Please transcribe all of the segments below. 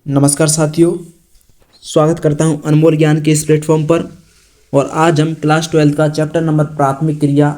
नमस्कार साथियों, स्वागत करता हूं अनमोल ज्ञान के इस प्लेटफॉर्म पर। और आज हम क्लास 12 का चैप्टर नंबर प्राथमिक क्रिया,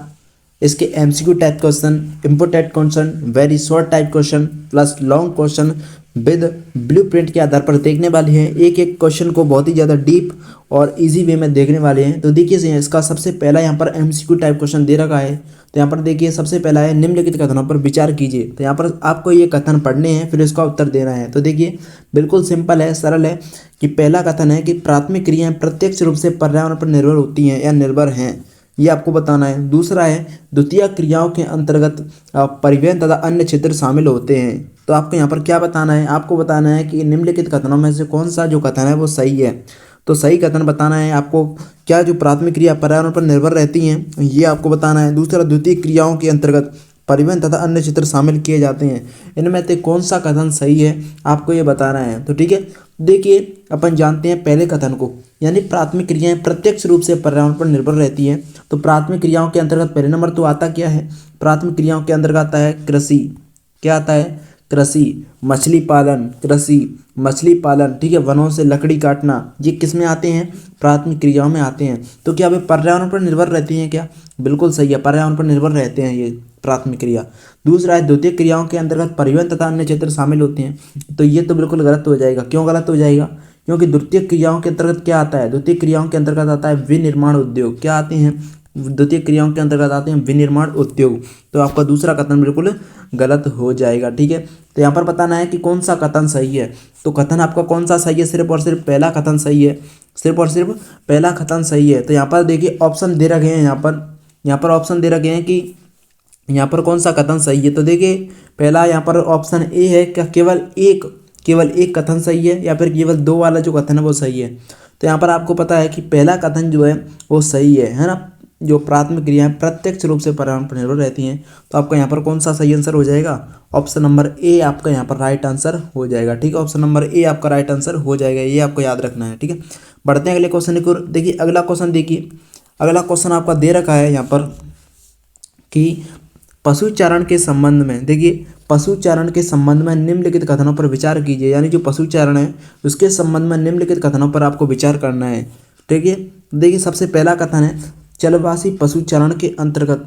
इसके MCQ type question, important question, very short type question plus long question with blueprint के आधार पर देखने वाले हैं। एक एक क्वेश्चन को बहुत ही ज़्यादा डीप और इजी वे में देखने वाले हैं। तो देखिए इसका सबसे पहला यहाँ पर एमसीक्यू टाइप क्वेश्चन दे रखा है। तो यहाँ पर देखिए सबसे पहला है, निम्नलिखित कथनों पर विचार कीजिए। तो यहाँ पर आपको ये कथन पढ़ने हैं, फिर इसका उत्तर देना है। तो देखिए बिल्कुल सिंपल है, सरल है कि पहला कथन है कि प्राथमिक क्रियाएं प्रत्यक्ष रूप से पर्यावरण पर निर्भर होती हैं या निर्भर हैं, ये आपको बताना है। दूसरा है, द्वितीय क्रियाओं के अंतर्गत परिवहन तथा अन्य क्षेत्र शामिल होते हैं। तो आपको यहाँ पर क्या बताना है, आपको बताना है कि निम्नलिखित कथनों में से कौन सा जो कथन है वो सही है। तो सही कथन बताना है आपको, क्या जो प्राथमिक क्रिया पर्यावरण पर निर्भर रहती हैं ये आपको बताना है। दूसरा, द्वितीय क्रियाओं के अंतर्गत परिवहन तथा अन्य क्षेत्र शामिल किए जाते हैं, इनमें से कौन सा कथन सही है आपको ये बताना है। तो ठीक है, देखिए अपन जानते हैं पहले कथन को, यानी प्राथमिक क्रियाएं प्रत्यक्ष रूप से पर्यावरण पर निर्भर रहती हैं। तो प्राथमिक क्रियाओं के अंतर्गत पहले नंबर तो आता क्या है, प्राथमिक क्रियाओं के अंतर्गत आता है कृषि। क्या आता है? कृषि, मछली पालन, कृषि, मछली पालन, ठीक है, वनों से लकड़ी काटना, ये किस में आते हैं? प्राथमिक क्रियाओं में आते हैं। तो क्या वे पर्यावरण पर निर्भर रहती हैं क्या? बिल्कुल सही है, पर्यावरण पर निर्भर रहते हैं ये प्राथमिक क्रिया। दूसरा है, द्वितीय क्रियाओं के अंतर्गत परिवहन तथा अन्य क्षेत्र शामिल होते हैं। तो ये तो बिल्कुल गलत हो जाएगा। क्यों गलत हो जाएगा? क्योंकि द्वितीय क्रियाओं के अंतर्गत क्या आता है? द्वितीय क्रियाओं के अंतर्गत आता है विनिर्माण उद्योग। क्या आते हैं? द्वितीय क्रियाओं के अंतर्गत आते हैं विनिर्माण उद्योग। तो आपका दूसरा कथन बिल्कुल गलत हो जाएगा। ठीक है, तो यहाँ पर बताना है कि कौन सा कथन सही है। तो कथन आपका कौन सा सही है? सिर्फ और सिर्फ पहला कथन सही है, सिर्फ और सिर्फ पहला कथन सही है। तो यहाँ पर देखिए ऑप्शन दे रखे हैं, यहाँ पर ऑप्शन दे रखे हैं कि यहाँ पर कौन सा कथन सही है। तो देखिए पहला यहाँ पर ऑप्शन ए है, क्या केवल एक कथन सही है, या फिर केवल दो वाला जो कथन है वो सही है। तो यहाँ पर आपको पता है कि पहला कथन जो है वो सही है ना, जो प्राथमिक क्रियाएं प्रत्यक्ष रूप से पर्यावरण पर निर्भर रहती हैं। तो आपका यहाँ पर कौन सा सही आंसर हो जाएगा? ऑप्शन नंबर ए आपका यहाँ पर राइट आंसर हो जाएगा। ठीक है, ऑप्शन नंबर ए आपका राइट आंसर हो जाएगा, ये आपको याद रखना है। ठीक है, बढ़ते हैं अगले क्वेश्चन की ओर। देखिए अगला क्वेश्चन, देखिए अगला क्वेश्चन आपका दे रखा है यहाँ पर कि पशुचारण के संबंध में, देखिए पशुचारण के संबंध में निम्नलिखित कथनों पर विचार कीजिए। यानी जो पशुचारण है उसके संबंध में निम्नलिखित कथनों पर आपको विचार करना है। ठीक है, देखिए सबसे पहला कथन है, चलवासी पशुचारण के अंतर्गत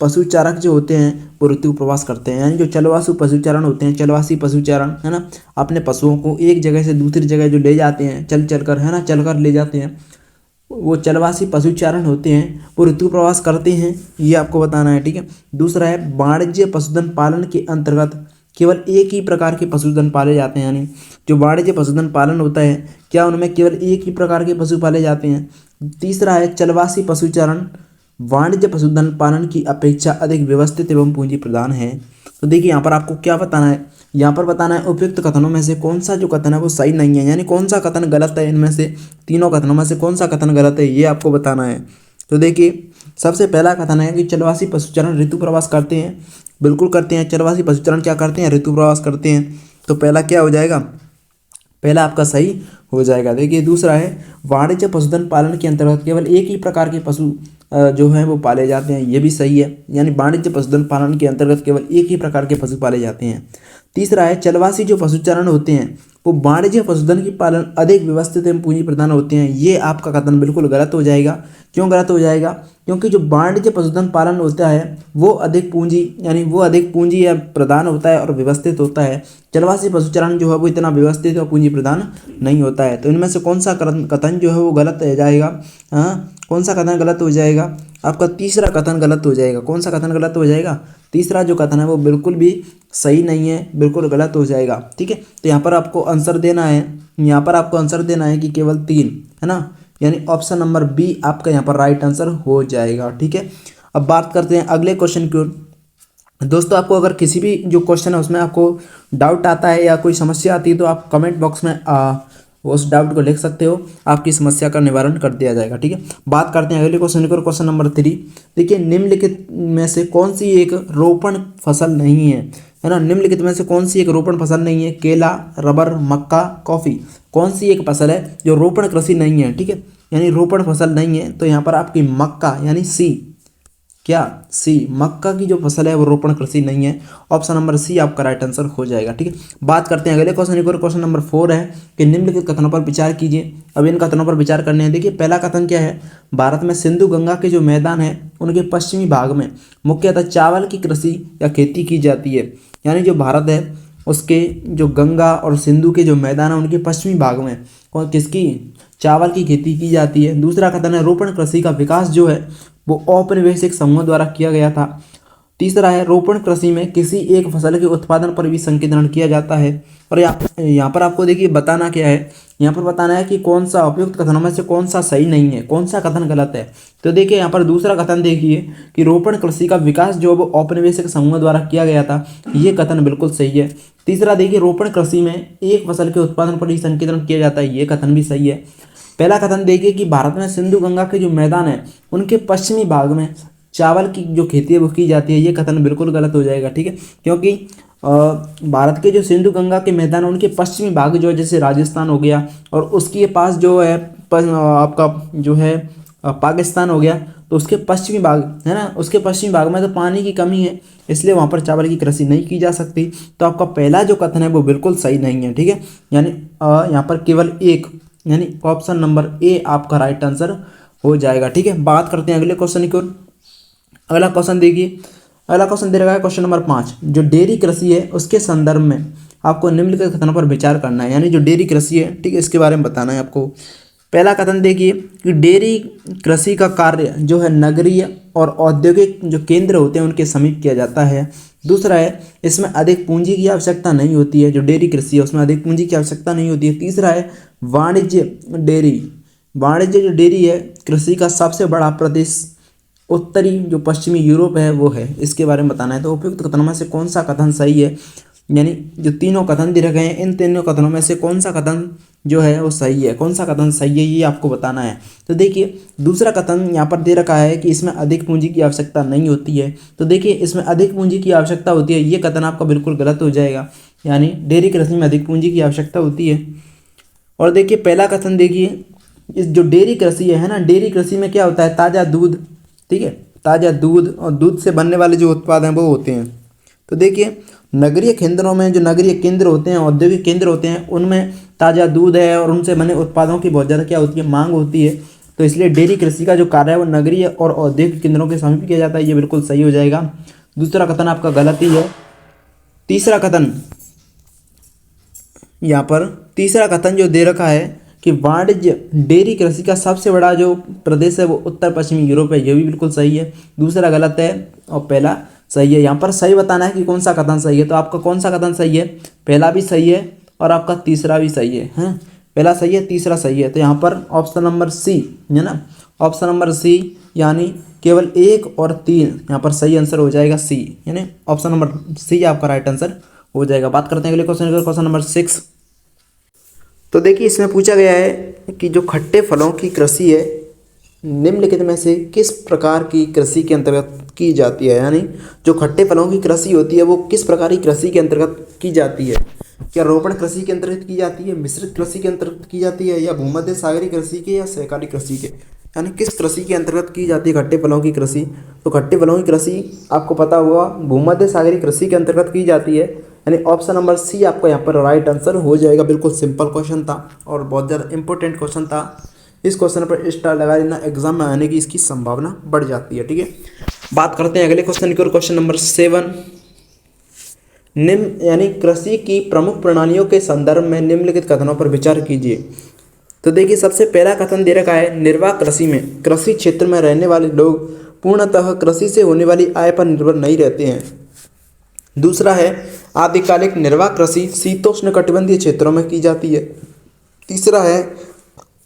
पशुचारक जो होते हैं वो ऋतु प्रवास करते हैं। यानी जो चलवासु पशुचारण होते हैं, चलवासी पशुचारण है ना, अपने पशुओं को एक जगह से दूसरी जगह जो ले जाते हैं, चल कर है ना, चल कर ले जाते हैं, वो चलवासी पशुचारण होते हैं, वो ऋतु प्रवास करते हैं, ये आपको बताना है। ठीक है, दूसरा है, वाणिज्य पशुधन पालन के अंतर्गत केवल एक ही प्रकार के पशुधन पाले जाते हैं। यानी जो वाणिज्य पशुधन पालन होता है, क्या उनमें केवल एक ही प्रकार के पशु पाले जाते हैं। तीसरा है, चलवासी पशुचारण वाणिज्य पशुधन पालन की अपेक्षा अधिक व्यवस्थित एवं पूंजी प्रदान है। तो देखिए यहाँ पर आपको क्या बताना है, यहाँ पर बताना है उपयुक्त कथनों में से कौन सा जो कथन है वो सही नहीं है, यानी कौन सा कथन गलत है, इनमें से तीनों कथनों में से कौन सा कथन गलत है ये आपको बताना है। तो देखिए सबसे पहला कथन है कि चलवासी पशुचारण ऋतु प्रवास करते हैं। बिल्कुल करते हैं, चलवासी पशुचारण क्या करते हैं? ऋतु प्रवास करते हैं। तो पहला क्या हो जाएगा? पहला आपका सही हो जाएगा। देखिए दूसरा है, वाणिज्य पशुधन पालन के अंतर्गत केवल एक ही प्रकार के पशु जो हैं वो पाले जाते हैं, ये भी सही है। यानी वाणिज्य पशुधन पालन के अंतर्गत केवल एक ही प्रकार के पशु पाले जाते हैं। तीसरा है, चलवासी जो पशुचारण होते हैं वो वाणिज्य पशुधन की पालन अधिक व्यवस्थित एवं पूंजी प्रदान होते हैं, ये आपका कथन बिल्कुल गलत हो जाएगा। क्यों गलत हो जाएगा? क्योंकि जो वाणिज्य पशुधन पालन होता है वो अधिक पूंजी, यानी वो अधिक पूंजी या प्रदान होता है और व्यवस्थित होता है। चलवासी पशुचारण जो है वो इतना व्यवस्थित और पूंजी प्रदान नहीं होता है। तो इनमें से कौन सा कथन जो है वो गलत हो जाएगा? हाँ, कौन सा कथन गलत हो जाएगा? आपका तीसरा कथन गलत हो जाएगा। कौन सा कथन गलत हो जाएगा? तीसरा जो कथन है वो बिल्कुल भी सही नहीं है, बिल्कुल गलत हो जाएगा। ठीक है, तो यहाँ पर आपको आंसर देना है, यहाँ पर आपको आंसर देना है कि केवल 3 है ना, यानी ऑप्शन नंबर बी आपका यहाँ पर राइट आंसर हो जाएगा। ठीक है, अब बात करते हैं अगले क्वेश्चन की ओर। दोस्तों आपको अगर किसी भी जो क्वेश्चन है उसमें आपको डाउट आता है या कोई समस्या आती है तो आप कमेंट बॉक्स में उस डाउट को लिख सकते हो, आपकी समस्या का निवारण कर दिया जाएगा। ठीक है, बात करते हैं अगले क्वेश्चन की, क्वेश्चन नंबर 3। देखिए निम्नलिखित में से कौन सी एक रोपण फसल नहीं है ना, निम्नलिखित में से कौन सी एक रोपण फसल नहीं है? केला, रबर, मक्का, कॉफी, कौन सी एक फसल है जो रोपण कृषि नहीं है? ठीक है, यानी रोपण फसल नहीं है। तो यहाँ पर आपकी मक्का यानी सी, क्या सी, मक्का की जो फसल है वो रोपण कृषि नहीं है। ऑप्शन नंबर सी आपका राइट आंसर हो जाएगा। ठीक है, बात करते हैं अगले क्वेश्चन की। क्वेश्चन नंबर 4 है कि निम्नलिखित कथनों पर विचार कीजिए। अब इन कथनों पर विचार करने हैं। देखिए पहला कथन क्या है, भारत में सिंधु गंगा के जो मैदान है उनके पश्चिमी भाग में मुख्यतः चावल की कृषि या खेती की जाती है। यानी जो भारत है उसके जो गंगा और सिंधु के जो मैदान है उनके पश्चिमी भाग में किसकी, चावल की खेती की जाती है। दूसरा कथन है रोपण कृषि का विकास जो है वो औपनिवेशिक समूह द्वारा किया गया था। तीसरा है रोपण कृषि में किसी एक फसल के उत्पादन पर भी संकेंद्रण किया जाता है। और यहाँ पर आपको देखिए बताना क्या है, यहाँ पर बताना है कि कौन सा उपयुक्त कथनों में से कौन सा सही नहीं है, कौन सा कथन गलत है। तो देखिए यहाँ पर दूसरा कथन देखिए कि रोपण कृषि का विकास जो वो औपनिवेशिक समूह द्वारा किया गया था, ये कथन बिल्कुल सही है। तीसरा देखिए रोपण कृषि में एक फसल के उत्पादन पर ही संकेंद्रण किया जाता है, ये कथन भी सही है। पहला कथन देखिए कि भारत में सिंधु गंगा के जो मैदान है उनके पश्चिमी भाग में चावल की जो खेती है वो की जाती है, ये कथन बिल्कुल गलत हो जाएगा। ठीक है, क्योंकि भारत के जो सिंधु गंगा के मैदान उनके पश्चिमी भाग जो है जैसे राजस्थान हो गया और उसके पास जो है आपका जो है पाकिस्तान हो गया, तो उसके पश्चिमी भाग है ना, उसके पश्चिमी भाग में तो पानी की कमी है, इसलिए वहाँ पर चावल की कृषि नहीं की जा सकती। तो आपका पहला जो कथन है वो बिल्कुल सही नहीं है। ठीक है, यानी यहाँ पर केवल एक, यानी ऑप्शन नंबर ए आपका राइट आंसर हो जाएगा। ठीक है, बात करते हैं अगले क्वेश्चन की ओर। अगला क्वेश्चन देखिए, अगला क्वेश्चन दे रखा है क्वेश्चन नंबर 5, जो डेयरी कृषि है उसके संदर्भ में आपको निम्नलिखित कथनों पर विचार करना है। यानी जो डेयरी कृषि है, ठीक है, इसके बारे में बताना है आपको। पहला कथन देखिए कि डेयरी कृषि का कार्य जो है नगरीय और औद्योगिक जो केंद्र होते हैं उनके समीप किया जाता है। दूसरा है इसमें अधिक पूंजी की आवश्यकता नहीं होती है, जो डेयरी कृषि है उसमें अधिक पूंजी की आवश्यकता नहीं होती है। तीसरा है वाणिज्य डेयरी, वाणिज्य जो डेयरी है कृषि का सबसे बड़ा प्रदेश उत्तरी जो पश्चिमी यूरोप है वो है, इसके बारे में बताना है। तो उपयुक्त कथनों में से कौन सा कथन सही है, यानी जो तीनों कथन दे रखे हैं इन तीनों कथनों में से कौन सा कथन जो है वो सही है, कौन सा कथन सही है, ये आपको बताना है। तो देखिए दूसरा कथन यहाँ पर दे रखा है कि इसमें अधिक पूंजी की आवश्यकता नहीं होती है, तो देखिए इसमें अधिक पूंजी की आवश्यकता होती है, ये कथन आपका बिल्कुल गलत हो जाएगा। यानी डेयरी कृषि में अधिक पूंजी की आवश्यकता होती है। और देखिए पहला कथन देखिए, इस जो डेयरी कृषि है ना, डेयरी कृषि में क्या होता है, ताज़ा दूध, ठीक है, ताज़ा दूध और दूध से बनने वाले जो उत्पाद हैं वो होते हैं। तो देखिए नगरीय केंद्रों में, जो नगरीय केंद्र होते हैं, औद्योगिक केंद्र होते हैं, उनमें ताज़ा दूध है और उनसे बने उत्पादों की बहुत ज़्यादा क्या होती है, मांग होती है। तो इसलिए डेयरी कृषि का जो कार्य है वो नगरीय और औद्योगिक केंद्रों के समीप किया जाता है, ये बिल्कुल सही हो जाएगा। दूसरा कथन आपका गलत ही है। तीसरा कथन यहाँ पर तीसरा कथन जो दे रखा है कि वाणिज्य डेयरी कृषि का सबसे बड़ा जो प्रदेश है वो उत्तर पश्चिमी यूरोप है, ये भी बिल्कुल सही है। दूसरा गलत है और पहला सही है। यहाँ पर सही बताना है कि कौन सा कथन सही है। तो आपका कौन सा कथन सही है, पहला भी सही है और आपका तीसरा भी सही है, हैं? पहला सही है, तीसरा सही है। तो यहाँ पर ऑप्शन नंबर सी है ना, ऑप्शन नंबर सी, यानी केवल 1 और 3 यहाँ पर सही आंसर हो जाएगा, सी, यानी ऑप्शन नंबर सी आपका राइट आंसर हो जाएगा। बात करते हैं अगले क्वेश्चन, क्वेश्चन नंबर 6। तो देखिए इसमें पूछा गया है कि जो खट्टे फलों की कृषि है निम्नलिखित में से किस प्रकार की कृषि के अंतर्गत की जाती है। यानी जो खट्टे फलों की कृषि होती है वो किस प्रकार की कृषि के अंतर्गत की जाती है। क्या रोपण कृषि के अंतर्गत की जाती है, मिश्रित कृषि के अंतर्गत की जाती है, या भूमध्य सागरीय कृषि के, या सहकारी कृषि के, यानी किस कृषि के अंतर्गत की जाती है खट्टे फलों की कृषि। तो खट्टे फलों की कृषि आपको पता होगा भूमध्य सागरीय कृषि के अंतर्गत की जाती है, यानी ऑप्शन नंबर सी आपका यहाँ पर राइट आंसर हो जाएगा। बिल्कुल सिंपल क्वेश्चन था और बहुत ज़्यादा इंपॉर्टेंट क्वेश्चन था। इस क्वेश्चन पर स्टार लगा लेना, एग्जाम में आने की इसकी संभावना बढ़ जाती है। ठीक है, बात करते हैं अगले क्वेश्चन की ओर, क्वेश्चन नंबर 7। निम्न यानी कृषि की प्रमुख प्रणालियों के संदर्भ में निम्नलिखित कथनों पर विचार कीजिए। तो देखिए सबसे पहला कथन दे रखा है निर्वाह कृषि में कृषि क्षेत्र में रहने वाले लोग पूर्णतः कृषि से होने वाली आय पर निर्भर नहीं रहते हैं। दूसरा है आदिकालिक निर्वाह कृषि शीतोष्ण कटिबंधीय क्षेत्रों में की जाती है। तीसरा है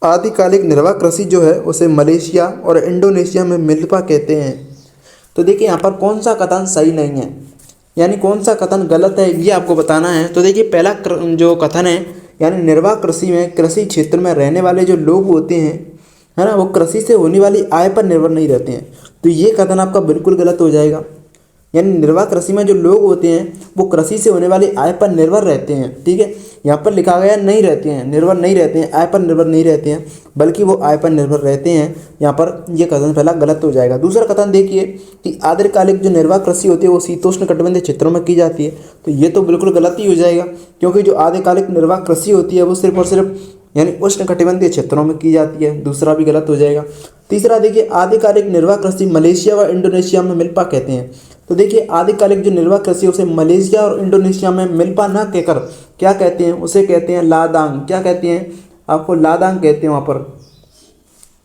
आदिकालिक निर्वाह कृषि जो है उसे मलेशिया और इंडोनेशिया में मिल्पा कहते हैं। तो देखिए यहाँ पर कौन सा कथन सही नहीं है, यानी कौन सा कथन गलत है, ये आपको बताना है। तो देखिए पहला जो कथन है, यानी निर्वाह कृषि में कृषि क्षेत्र में रहने वाले जो लोग होते हैं, है ना, वो कृषि से होने वाली आय पर निर्भर नहीं रहते हैं, तो ये कथन आपका बिल्कुल गलत हो जाएगा। यानी निर्वाह कृषि में जो लोग होते हैं वो कृषि से होने वाली आय पर निर्भर रहते हैं। ठीक है, यहाँ पर लिखा गया नहीं रहते हैं, निर्भर नहीं रहते हैं, आय पर निर्भर नहीं रहते हैं, बल्कि वो आय पर निर्भर रहते हैं। यहाँ पर ये कथन पहला गलत हो जाएगा। दूसरा कथन देखिए कि आर्द्रकालिक जो निर्वाह कृषि होती है वो शीतोष्ण कटिबंधीय क्षेत्रों में की जाती है, तो ये तो बिल्कुल गलत ही हो जाएगा, क्योंकि जो आर्द्रकालिक निर्वाह कृषि होती है वो सिर्फ और सिर्फ यानी उष्ण कटिबंधीय क्षेत्रों में की जाती है, दूसरा भी गलत हो जाएगा। तीसरा देखिए आदिकालिक निर्वाह कृषि मलेशिया व इंडोनेशिया में मिल्पा कहते हैं, तो देखिए आदिकालिक जो निर्वाह कृषि उसे मलेशिया और इंडोनेशिया में मिल्पा न कहकर क्या कहते हैं, उसे कहते हैं लादांग। क्या कहते हैं, आपको लादांग कहते हैं,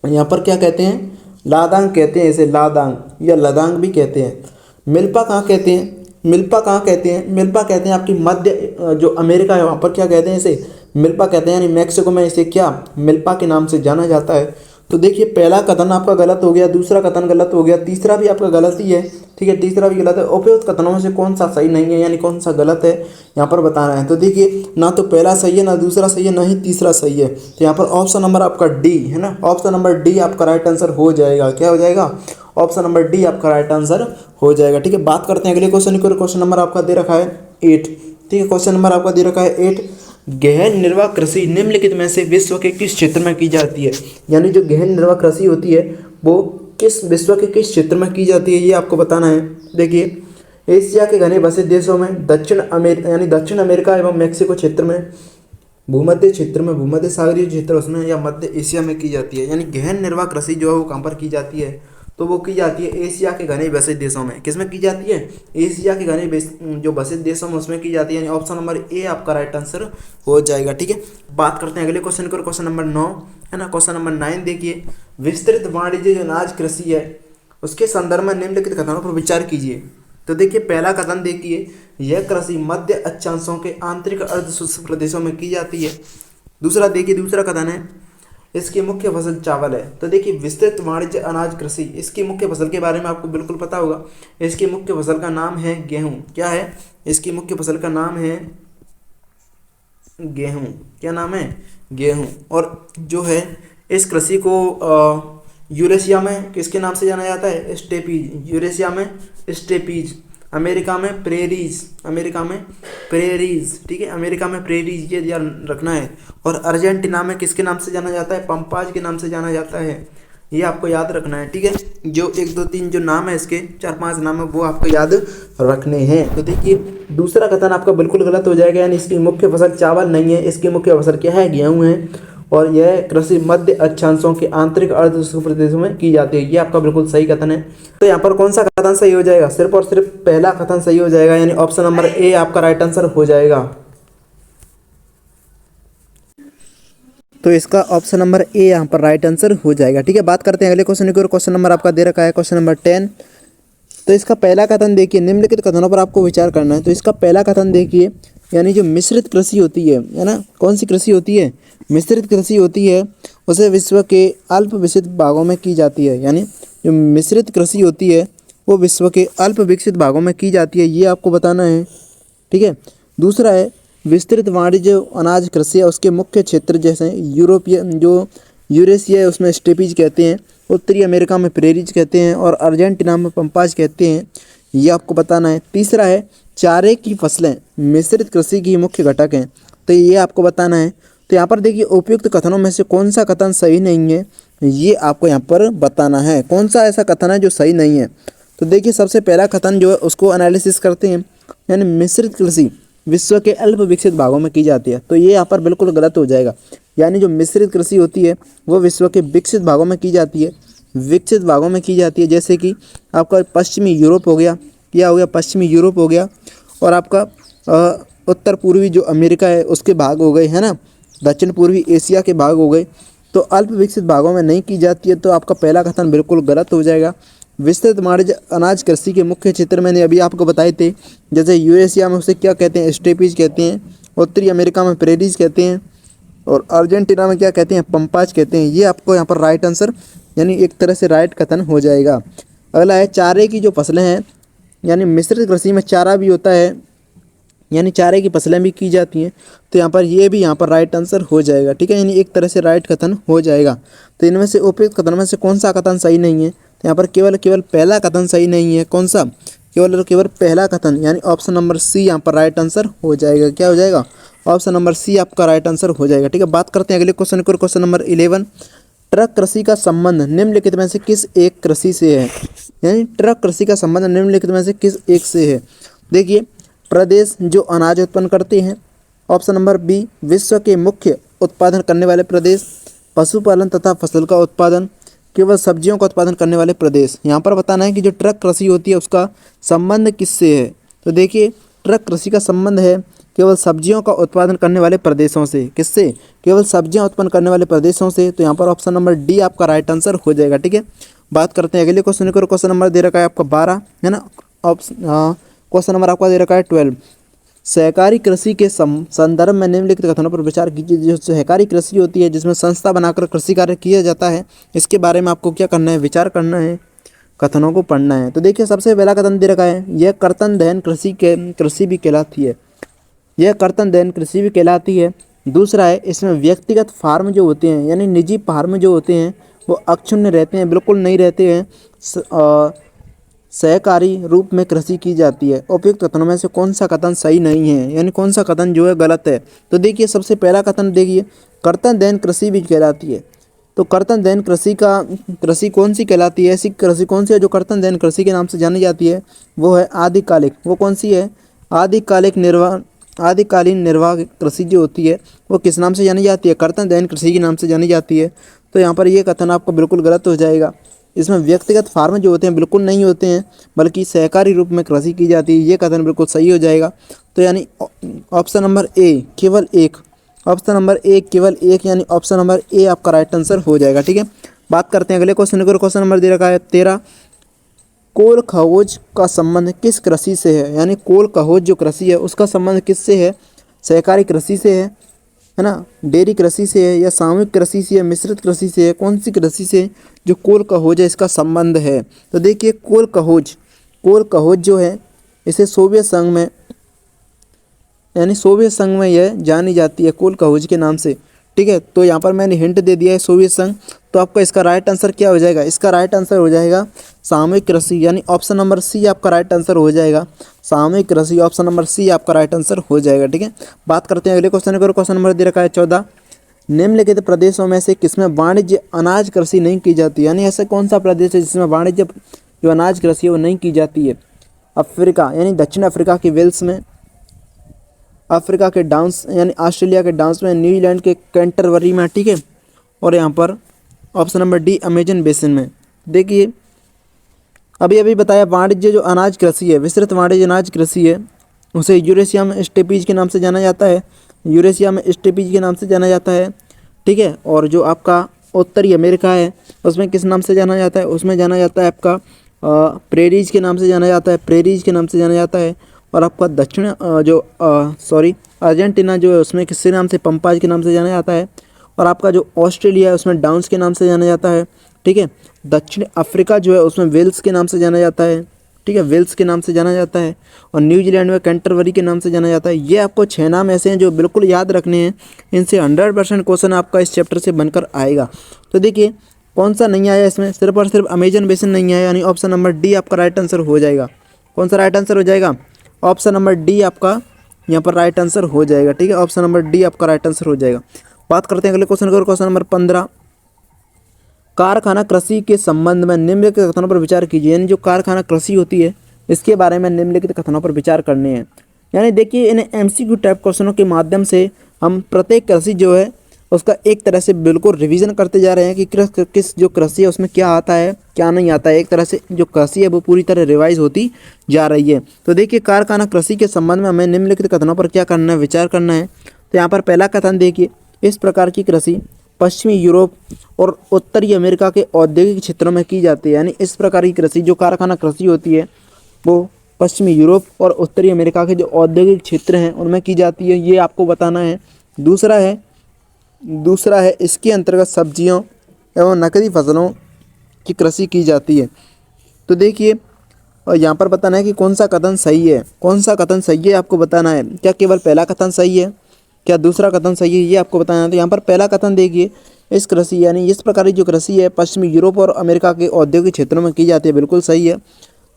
यहाँ पर क्या कहते हैं, लादांग कहते हैं, इसे लादांग या लदांग भी कहते हैं। मिल्पा कहाँ कहते हैं, मिल्पा कहाँ कहते हैं, मिल्पा कहते हैं आपकी मध्य जो अमेरिका है वहाँ पर क्या कहते हैं, इसे मिल्पा कहते हैं, यानी मैक्सिको में इसे क्या मिल्पा के नाम से जाना जाता है। तो देखिए पहला कथन आपका गलत हो गया, दूसरा कथन गलत हो गया, तीसरा भी आपका गलत ही है। ठीक है, तीसरा भी गलत है। उपयुक्त कथनों में से कौन सा सही नहीं है, यानी कौन सा गलत है यहाँ पर बताना है। तो देखिए ना तो पहला सही है, ना दूसरा सही है, ना ही तीसरा सही है। तो यहाँ पर ऑप्शन नंबर आपका डी है ना, ऑप्शन नंबर डी आपका राइट आंसर हो जाएगा। क्या हो जाएगा, ऑप्शन नंबर डी आपका राइट आंसर हो जाएगा। ठीक है, बात करते हैं अगले क्वेश्चन की। क्वेश्चन नंबर आपका दे रखा है 8। ठीक है, क्वेश्चन नंबर आपका दे रखा है 8। गहन निर्वाह कृषि निम्नलिखित में से विश्व के किस क्षेत्र में की जाती है, यानी जो गहन निर्वाह कृषि होती है वो किस विश्व के किस क्षेत्र में की जाती है, ये आपको बताना है। देखिए एशिया के घने बसे देशों में, दक्षिण अमेरिका एवं मैक्सिको क्षेत्र में, भूमध्य क्षेत्र में, भूमध्य सागरीय क्षेत्र उसमें, या मध्य एशिया में की जाती है। यानी गहन निर्वाह कृषि जो है वो कहाँ पर की जाती है, तो वो की जाती है एशिया के घने बसे देशों में। किसमें की जाती है, एशिया के घने जो बसे देशों में उसमें की जाती है, यानी ऑप्शन नंबर ए आपका राइट आंसर हो जाएगा। ठीक है, बात करते हैं अगले क्वेश्चन को, क्वेश्चन नंबर 9 है ना। क्वेश्चन नंबर 9 देखिए, विस्तृत वाणिज्य जो अनाज कृषि है उसके संदर्भ में निम्नलिखित कथनों पर विचार कीजिए। तो देखिए पहला कथन देखिए, यह कृषि मध्य अक्षांशों के आंतरिक अर्ध शुष्क प्रदेशों में की जाती है। दूसरा देखिए, दूसरा कथन है इसकी मुख्य फसल चावल है। तो देखिए विस्तृत वाणिज्य अनाज कृषि, इसकी मुख्य फसल के बारे में आपको बिल्कुल पता होगा। इसकी मुख्य फसल का नाम है गेहूं। क्या है, इसकी मुख्य फसल का नाम है गेहूं। क्या नाम है, गेहूं। और जो है इस कृषि को यूरेशिया में किसके नाम से जाना जाता है, स्टेपीज। यूरेशिया में स्टेपीज, अमेरिका में प्रेरीज, अमेरिका में प्रेरीज। ठीक है, अमेरिका में प्रेरीज, ये ध्यान रखना है। और अर्जेंटीना में किसके नाम से जाना जाता है, पंपाज के नाम से जाना जाता है, ये आपको याद रखना है। ठीक है, जो 1 2 3 जो नाम है इसके 4 5 नाम है वो आपको याद रखने हैं। तो देखिए दूसरा कथन आपका बिल्कुल गलत हो जाएगा, यानी इसकी मुख्य फसल चावल नहीं है, इसकी मुख्य फसल क्या है, गेहूँ है। और यह कृषि मध्य अक्षांशों के आंतरिक अर्ध शुष्क प्रदेशों में की जाती है, ये आपका बिल्कुल सही कथन है। तो यहाँ पर कौन सा कथन सही हो जाएगा, सिर्फ और सिर्फ पहला कथन सही हो जाएगा, यानी ऑप्शन नंबर ए आपका राइट आंसर हो जाएगा। तो इसका ऑप्शन नंबर ए यहाँ पर राइट आंसर हो जाएगा। ठीक है, बात करते हैं अगले क्वेश्चन की। और क्वेश्चन नंबर आपका दे रखा है क्वेश्चन नंबर 10। तो इसका पहला कथन देखिए, निम्नलिखित कथनों पर आपको विचार करना है। तो इसका पहला कथन देखिए, यानी जो मिश्रित कृषि होती है ना, कौन सी कृषि होती है, मिश्रित कृषि होती है, उसे विश्व के अल्प विकसित भागों में की जाती है। यानी जो मिश्रित कृषि होती है वो विश्व के अल्प विकसित भागों में की जाती है, ये आपको बताना है। ठीक है, दूसरा है विस्तृत वाणिज्य अनाज कृषि है, उसके मुख्य क्षेत्र जैसे जो यूरेशिया है उसमें स्टेपीज कहते हैं, उत्तरी अमेरिका में प्रेरीज कहते हैं, और अर्जेंटीना में पंपाज कहते हैं, ये आपको बताना है। तीसरा है चारे की फसलें मिश्रित कृषि की मुख्य घटक हैं, तो ये आपको बताना है। तो यहाँ पर देखिए उपयुक्त कथनों में से कौन सा कथन सही नहीं है, ये आपको यहाँ पर बताना है। कौन सा ऐसा कथन है जो सही नहीं है, तो देखिए सबसे पहला कथन जो है उसको एनालिसिस करते हैं, यानी मिश्रित कृषि विश्व के अल्प विकसित भागों में की जाती है, तो ये यहाँ पर बिल्कुल गलत हो जाएगा। यानी जो मिश्रित कृषि होती है वो विश्व के विकसित भागों में की जाती है, विकसित भागों में की जाती है, जैसे कि आपका पश्चिमी यूरोप हो गया, क्या हो गया, पश्चिमी यूरोप हो गया, और आपका उत्तर पूर्वी जो अमेरिका है उसके भाग हो गए, है ना, दक्षिण पूर्वी एशिया के भाग हो गए। तो अल्प विकसित भागों में नहीं की जाती है, तो आपका पहला कथन बिल्कुल गलत हो जाएगा। विस्तृत वाणिज्य अनाज कृषि के मुख्य क्षेत्र मैंने अभी आपको बताए थे, जैसे यूरेशिया में उसे क्या कहते हैं, स्टेपीज कहते हैं, उत्तरी अमेरिका में प्रेरीज कहते हैं, और अर्जेंटीना में क्या कहते हैं, पंपाज कहते हैं। ये आपको यहाँ पर राइट आंसर यानी एक तरह से राइट कथन हो जाएगा। अगला है चारे की जो फसलें हैं, यानी मिश्रित कृषि में चारा भी होता है, यानी चारे की फसलें भी की जाती हैं, तो यहाँ पर ये भी यहाँ पर राइट आंसर हो जाएगा। ठीक है, यानी एक तरह से राइट कथन हो जाएगा। तो इनमें से उपयुक्त कथन में से कौन सा कथन सही नहीं है, तो यहाँ पर केवल पहला कथन सही नहीं है। कौन सा, केवल और केवल पहला कथन यानी ऑप्शन नंबर सी यहाँ पर राइट आंसर हो जाएगा। क्या हो जाएगा? ऑप्शन नंबर सी आपका राइट आंसर हो जाएगा। ठीक है, बात करते हैं अगले क्वेश्चन को। क्वेश्चन नंबर 11, ट्रक कृषि का संबंध निम्नलिखित में से किस एक कृषि से है? यानी ट्रक कृषि का संबंध निम्नलिखित में से किस एक से है? देखिए, प्रदेश जो अनाज उत्पन्न करते हैं, ऑप्शन नंबर बी विश्व के मुख्य उत्पादन करने वाले प्रदेश, पशुपालन तथा फसल का उत्पादन, केवल सब्जियों का उत्पादन करने वाले प्रदेश। यहाँ पर बताना है कि जो ट्रक कृषि होती है उसका संबंध किससे है। तो देखिए, ट्रक कृषि का संबंध है केवल सब्जियों का उत्पादन करने वाले प्रदेशों से। किससे? केवल सब्जियां उत्पन्न करने वाले प्रदेशों से। तो यहाँ पर ऑप्शन नंबर डी आपका राइट आंसर हो जाएगा। ठीक है, बात करते हैं अगले क्वेश्चन को। क्वेश्चन नंबर दे रखा है आपका 12, है ना। ऑप्शन क्वेश्चन नंबर आपका दे रखा है 12, सहकारी कृषि के संदर्भ में निम्नलिखित कथनों पर विचार कीजिए। जो सहकारी कृषि होती है जिसमें संस्था बनाकर कृषि कार्य किया जाता है, इसके बारे में आपको क्या करना है? विचार करना है, कथनों को पढ़ना है। तो देखिए, सबसे पहला कथन दे रखा है, यह कर्तन दहन कृषि भी कहलाती है। यह कर्तन दहन कृषि भी कहलाती है। दूसरा है, इसमें व्यक्तिगत फार्म जो होते हैं यानी निजी फार्म जो होते हैं वो अक्षुण्ण रहते हैं, बिल्कुल नहीं रहते हैं। सहकारी रूप में कृषि की जाती है। उपयुक्त कथनों में से कौन सा कथन सही नहीं है, यानी कौन सा कथन जो है गलत है? तो देखिए, सबसे पहला कथन देखिए, कर्तन दहन कृषि भी कहलाती है। तो कर्तन दहन कृषि कौन सी कहलाती है? ऐसी कृषि कौन सी है जो कर्तन दहन कृषि के नाम से जानी जाती है? वो है आदिकालिक। वो कौन सी है? आदिकालीन निर्वाह कृषि जो होती है वो किस नाम से जानी जाती है? कर्तन दहन कृषि के नाम से जानी जाती है। तो यहाँ पर ये कथन आपको बिल्कुल गलत हो जाएगा। इसमें व्यक्तिगत फार्म जो होते हैं बिल्कुल नहीं होते हैं, बल्कि सहकारी रूप में कृषि की जाती है। ये कथन बिल्कुल सही हो जाएगा। तो यानी ऑप्शन नंबर ए केवल एक, ऑप्शन नंबर ए केवल एक, यानी ऑप्शन नंबर ए आपका राइट आंसर हो जाएगा। ठीक है, बात करते हैं अगले क्वेश्चन को। क्वेश्चन नंबर दे रखा है 13, कोल खहोज का संबंध किस कृषि से है? यानी कोल खहोज जो कृषि है उसका संबंध किससे है? सहकारी कृषि से है ना, डेयरी कृषि से है, या सामूहिक कृषि से, या मिश्रित कृषि से है? कौन सी कृषि से जो कोल खहोज है इसका संबंध है? तो देखिए, कोल खहोज जो है इसे सोवियत संघ में, यानी सोवियत संघ में यह जानी जाती है कोल खहोज के नाम से। ठीक है, तो यहाँ पर मैंने हिंट दे दिया है सोवियत संघ। तो आपका इसका राइट आंसर क्या हो जाएगा? इसका राइट आंसर हो जाएगा सामूहिक कृषि, यानी ऑप्शन नंबर सी आपका राइट आंसर हो जाएगा। सामूहिक कृषि, ऑप्शन नंबर सी आपका राइट आंसर हो जाएगा। ठीक है, बात करते हैं अगले क्वेश्चन को। क्वेश्चन नंबर दे रखा है 14, निम्नलिखित प्रदेशों में से किसमें वाणिज्य अनाज कृषि नहीं की जाती? यानी ऐसा कौन सा प्रदेश है जिसमें वाणिज्य जो अनाज कृषि है वो नहीं की जाती है? अफ्रीका, यानी दक्षिण अफ्रीका के वेल्स में, अफ्रीका के डाउन्स यानी ऑस्ट्रेलिया के डाउन्स में, न्यूजीलैंड के कैंटरबरी में। ठीक है, और यहाँ पर option number D Amazon basin में। देखिए, अभी बताया वाणिज्य जो अनाज कृषि है, विस्तृत वाणिज्य अनाज कृषि है, उसे यूरेशियम स्टेपीज के नाम से जाना जाता है। यूरेशियम स्टेपीज के नाम से जाना जाता है। ठीक है, और जो आपका उत्तरी अमेरिका है उसमें किस नाम से जाना जाता है? उसमें जाना जाता है आपका प्रेरीज के नाम से जाना जाता है, प्रेरीज के नाम से जाना जाता है। और आपका दक्षिण अर्जेंटीना जो है उसमें किसके नाम से? पंपाज के नाम से जाना जाता है। और आपका जो ऑस्ट्रेलिया है उसमें डाउन्स के नाम से जाना जाता है। ठीक है, दक्षिण अफ्रीका जो है उसमें वेल्स के नाम से जाना जाता है। ठीक है, वेल्स के नाम से जाना जाता है। और न्यूजीलैंड में कैंटरबरी के नाम से जाना जाता है। ये आपको 6 नाम ऐसे हैं जो बिल्कुल याद रखने हैं। इनसे 100% क्वेश्चन आपका इस चैप्टर से बनकर आएगा। तो देखिए, कौन सा नहीं आया इसमें? सिर्फ और सिर्फ अमेजन बेसिन नहीं आया, यानी ऑप्शन नंबर डी आपका राइट आंसर हो जाएगा। कौन सा राइट आंसर हो जाएगा? ऑप्शन नंबर डी आपका यहाँ पर राइट आंसर हो जाएगा। ठीक है, ऑप्शन नंबर डी आपका राइट आंसर हो जाएगा। बात करते हैं अगले क्वेश्चन को। क्वेश्चन नंबर 15, कारखाना कृषि के संबंध में निम्नलिखित कथनों पर विचार कीजिए। यानी जो कारखाना कृषि होती है इसके बारे में निम्नलिखित कथनों पर विचार करने हैं। यानी देखिए, इन एमसीक्यू टाइप क्वेश्चनों के माध्यम से हम प्रत्येक कृषि जो है उसका एक तरह से बिल्कुल रिवीजन करते जा रहे हैं कि किस जो कृषि है उसमें क्या आता है क्या नहीं आता है। एक तरह से जो कृषि है वो पूरी तरह रिवाइज होती जा रही है। तो देखिए, कारखाना कृषि के संबंध में हमें निम्नलिखित कथनों पर क्या करना है? विचार करना है। तो यहाँ पर पहला कथन देखिए, इस प्रकार की कृषि पश्चिमी यूरोप और उत्तरी अमेरिका के औद्योगिक क्षेत्रों में की जाती है। यानी इस प्रकार की कृषि जो कारखाना कृषि होती है वो पश्चिमी यूरोप और उत्तरी अमेरिका के जो औद्योगिक क्षेत्र हैं उनमें की जाती है, ये आपको बताना है। दूसरा है इसके अंतर्गत सब्जियों एवं नकदी फसलों की कृषि की जाती है। तो देखिए, और यहाँ पर बताना है कि कौन सा कथन सही है, कौन सा कथन सही है आपको बताना है। क्या केवल पहला कथन सही है, क्या दूसरा कथन सही है, ये आपको बताना है। तो यहाँ पर पहला कथन देखिए, इस कृषि यानी इस प्रकार की जो कृषि है पश्चिमी यूरोप और अमेरिका के औद्योगिक क्षेत्रों में की जाती है, बिल्कुल सही है।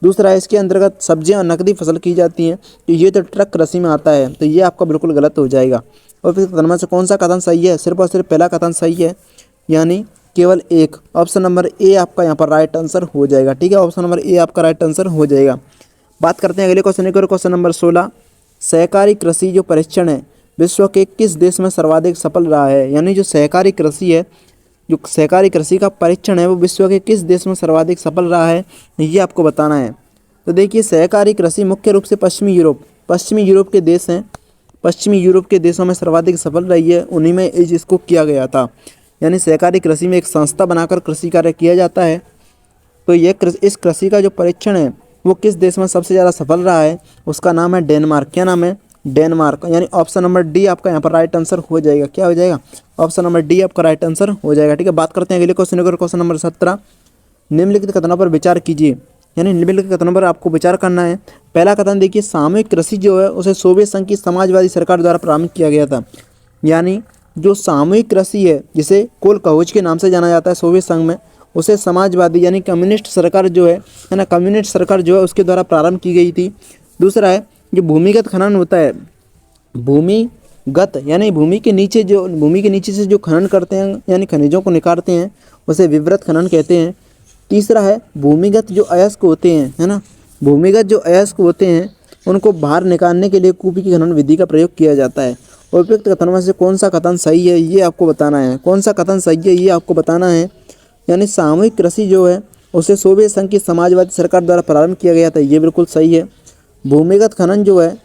दूसरा है इसके अंतर्गत सब्जियां और नकदी फसल की जाती हैं, तो ये तो ट्रक कृषि में आता है, तो ये आपका बिल्कुल गलत हो जाएगा। और फिर कथन में से कौन सा कथन सही है? सिर्फ और सिर्फ पहला कथन सही है, यानी केवल एक। ऑप्शन नंबर ए आपका यहाँ पर राइट आंसर हो जाएगा। ठीक है, ऑप्शन नंबर ए आपका राइट आंसर हो जाएगा। बात करते हैं अगले क्वेश्चन की। क्वेश्चन नंबर 16, सहकारी कृषि जो परीक्षण है विश्व के किस देश में सर्वाधिक सफल रहा है? यानी जो सहकारी कृषि है, जो सहकारी कृषि का परीक्षण है वो विश्व के किस देश में सर्वाधिक सफल रहा है, ये आपको बताना है। तो देखिए, सहकारी कृषि मुख्य रूप से पश्चिमी यूरोप के देश हैं, पश्चिमी यूरोप के देशों में सर्वाधिक सफल रही है, उन्हीं में इसको किया गया था। यानी सहकारी कृषि में एक संस्था बनाकर कृषि कार्य किया जाता है। तो ये इस कृषि का जो परीक्षण है वो किस देश में सबसे ज़्यादा सफल रहा है? उसका नाम है डेनमार्क। क्या नाम है? डेनमार्क। यानी ऑप्शन नंबर डी आपका यहाँ पर राइट आंसर हो जाएगा। क्या हो जाएगा? ऑप्शन नंबर डी आपका राइट आंसर हो जाएगा। ठीक है, बात करते हैं अगले क्वेश्चन को। क्वेश्चन नंबर 17, निम्नलिखित कथनों पर विचार कीजिए। यानी निम्नलिखित कथनों पर आपको विचार करना है। पहला कथन देखिए, सामूहिक कृषि जो है उसे सोवियत संघ की समाजवादी सरकार द्वारा प्रारंभ किया गया था। यानी जो सामूहिक कृषि है, जिसे कोलकाउज के नाम से जाना जाता है सोवियत संघ में, उसे समाजवादी यानी कम्युनिस्ट सरकार जो है ना, कम्युनिस्ट सरकार जो है उसके द्वारा प्रारंभ की गई थी। दूसरा है, जो भूमिगत खनन होता है, भूमिगत यानी भूमि के नीचे से जो खनन करते हैं यानी खनिजों को निकालते हैं, उसे विवृत खनन कहते हैं। तीसरा है, भूमिगत जो अयस्क होते हैं, है ना, भूमिगत जो अयस्क होते हैं उनको बाहर निकालने के लिए कूपी की खनन विधि का प्रयोग किया जाता है। उपयुक्त कथनों में से कौन सा कथन सही है, ये आपको बताना है। कौन सा कथन सही है, ये आपको बताना है। यानी सामूहिक कृषि जो है उसे सोवियत संघ की समाजवादी सरकार द्वारा प्रारंभ किया गया था, ये बिल्कुल सही है। भूमिगत खनन जो है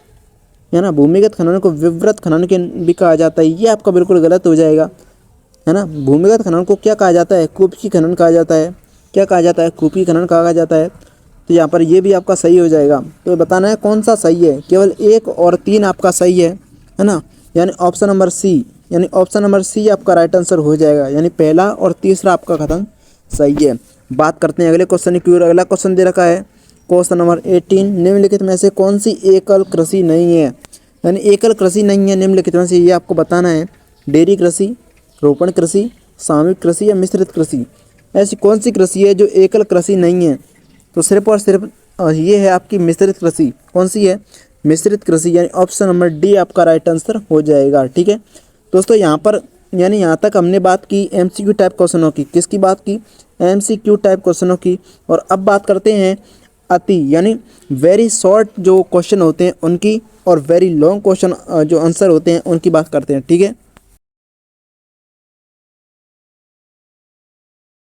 ना, भूमिगत खनन को विवृत खनन के भी कहा जाता है, ये आपका बिल्कुल गलत हो जाएगा, है ना। भूमिगत खनन को क्या कहा जाता है? कूपी खनन कहा जाता है। क्या कहा जाता है? कूपी खनन कहा जाता है। तो यहाँ पर ये भी आपका सही हो जाएगा। तो बताना है कौन सा सही है। केवल 1 और 3 आपका सही है ना। यानी ऑप्शन नंबर सी आपका राइट आंसर हो जाएगा। यानी पहला और तीसरा आपका कथन सही है। बात करते हैं अगले क्वेश्चन की। अगला क्वेश्चन दे रखा है क्वेश्चन नंबर 18, निम्नलिखित में से कौन सी एकल कृषि नहीं है? यानी एकल कृषि नहीं है निम्नलिखित में से, ये आपको बताना है। डेयरी कृषि, रोपण कृषि, सामूहिक कृषि या मिश्रित कृषि। ऐसी कौन सी कृषि है जो एकल कृषि नहीं है? तो सिर्फ और सिर्फ ये है आपकी मिश्रित कृषि। कौन सी है? मिश्रित कृषि। यानी ऑप्शन नंबर डी आपका राइट आंसर हो जाएगा। ठीक है दोस्तों, यहाँ पर यानी यहाँ तक हमने बात की एमसीक्यू टाइप क्वेश्चनों की। किसकी बात की? एमसीक्यू टाइप क्वेश्चनों की। और अब बात करते हैं अति यानी वेरी शॉर्ट जो क्वेश्चन होते हैं उनकी, और वेरी लॉन्ग क्वेश्चन जो आंसर होते हैं उनकी बात करते हैं। ठीक है।